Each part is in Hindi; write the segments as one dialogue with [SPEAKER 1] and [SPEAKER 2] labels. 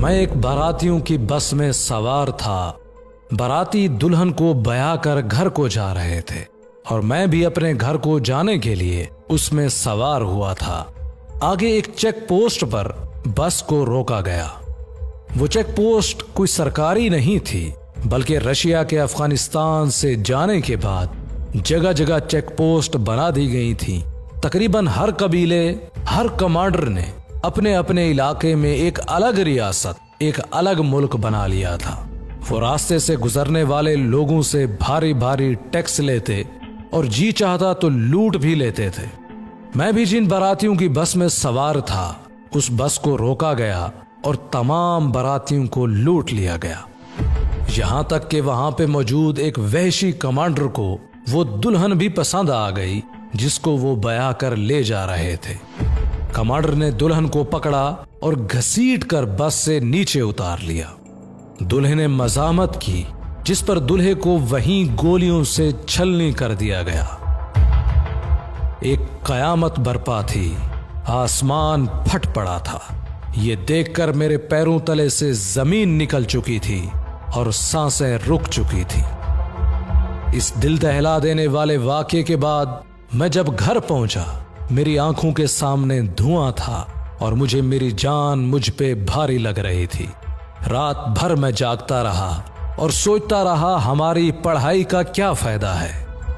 [SPEAKER 1] मैं एक बारातियों की बस में सवार था। बाराती दुल्हन को बया कर घर को जा रहे थे और मैं भी अपने घर को जाने के लिए उसमें सवार हुआ था। आगे एक चेक पोस्ट पर बस को रोका गया। वो चेक पोस्ट कोई सरकारी नहीं थी, बल्कि रशिया के अफगानिस्तान से जाने के बाद जगह जगह चेक पोस्ट बना दी गई थी। तकरीबन हर कबीले, हर कमांडर ने अपने अपने इलाके में एक अलग रियासत, एक अलग मुल्क बना लिया था। वो रास्ते से गुजरने वाले लोगों से भारी भारी टैक्स लेते और जी चाहता तो लूट भी लेते थे। मैं भी जिन बारातियों की बस में सवार था, उस बस को रोका गया और तमाम बारातियों को लूट लिया गया। यहां तक कि वहां पे मौजूद एक वहशी कमांडर को वो दुल्हन भी पसंद आ गई जिसको वो बया कर ले जा रहे थे। कमांडर ने दुल्हन को पकड़ा और घसीट कर बस से नीचे उतार लिया। दुल्हे ने मजामत की, जिस पर दुल्हे को वहीं गोलियों से छलनी कर दिया गया। एक कयामत बरपा थी, आसमान फट पड़ा था। ये देखकर मेरे पैरों तले से जमीन निकल चुकी थी और सांसें रुक चुकी थी। इस दिल दहला देने वाले वाक़े के बाद मैं जब घर पहुंचा, मेरी आंखों के सामने धुआं था और मुझे मेरी जान मुझ पे भारी लग रही थी। रात भर मैं जागता रहा और सोचता रहा, हमारी पढ़ाई का क्या फायदा है,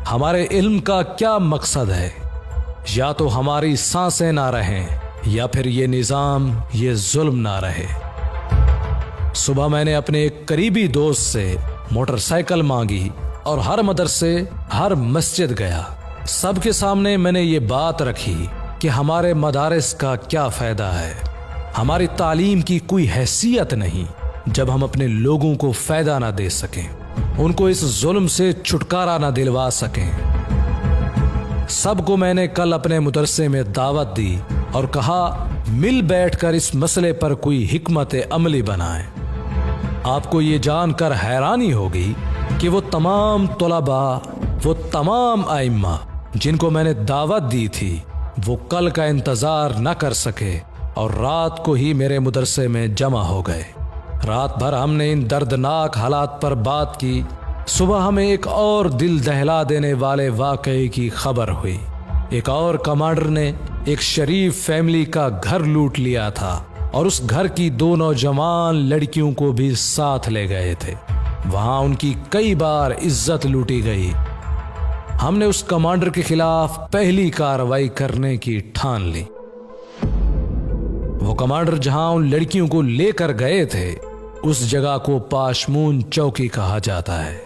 [SPEAKER 1] हमारे इल्म का क्या मकसद है। या तो हमारी सांसें ना रहें या फिर ये निजाम, ये जुल्म ना रहे। सुबह मैंने अपने एक करीबी दोस्त से मोटरसाइकिल मांगी और हर मदरसे, हर मस्जिद गया। सबके सामने मैंने ये बात रखी कि हमारे मदारिस का क्या फायदा है, हमारी तालीम की कोई हैसियत नहीं जब हम अपने लोगों को फायदा ना दे सकें, उनको इस जुल्म से छुटकारा ना दिलवा सकें। सबको मैंने कल अपने मदरसे में दावत दी और कहा, मिल बैठकर इस मसले पर कोई हिकमत अमली बनाएं। आपको ये जानकर हैरानी होगी कि वो तमाम तुलबा, वो तमाम आइम्मा जिनको मैंने दावत दी थी, वो कल का इंतजार न कर सके और रात को ही मेरे मदरसे में जमा हो गए। रात भर हमने इन दर्दनाक हालात पर बात की। सुबह हमें एक और दिल दहला देने वाले वाकये की खबर हुई। एक और कमांडर ने एक शरीफ फैमिली का घर लूट लिया था और उस घर की 2 नौजवान लड़कियों को भी साथ ले गए थे। वहां उनकी कई बार इज्जत लूटी गई। हमने उस कमांडर के खिलाफ पहली कार्रवाई करने की ठान ली। वो कमांडर जहां उन लड़कियों को लेकर गए थे, उस जगह को पाशमून चौकी कहा जाता है।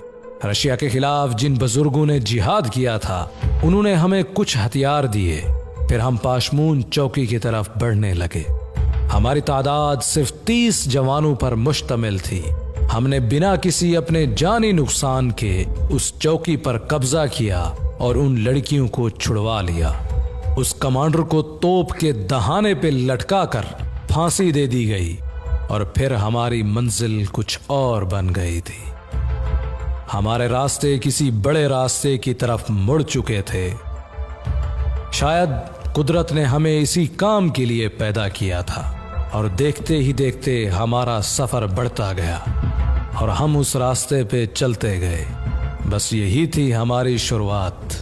[SPEAKER 1] रशिया के खिलाफ जिन बुजुर्गों ने जिहाद किया था, उन्होंने हमें कुछ हथियार दिए। फिर हम पाशमून चौकी की तरफ बढ़ने लगे। हमारी तादाद सिर्फ 30 जवानों पर मुश्तमिल थी। हमने बिना किसी अपने जानी नुकसान के उस चौकी पर कब्जा किया और उन लड़कियों को छुड़वा लिया। उस कमांडर को तोप के दहाने पे लटका कर फांसी दे दी गई और फिर हमारी मंजिल कुछ और बन गई थी। हमारे रास्ते किसी बड़े रास्ते की तरफ मुड़ चुके थे। शायद कुदरत ने हमें इसी काम के लिए पैदा किया था और देखते ही देखते हमारा सफर बढ़ता गया और हम उस रास्ते पे चलते गए। बस यही थी हमारी शुरुआत।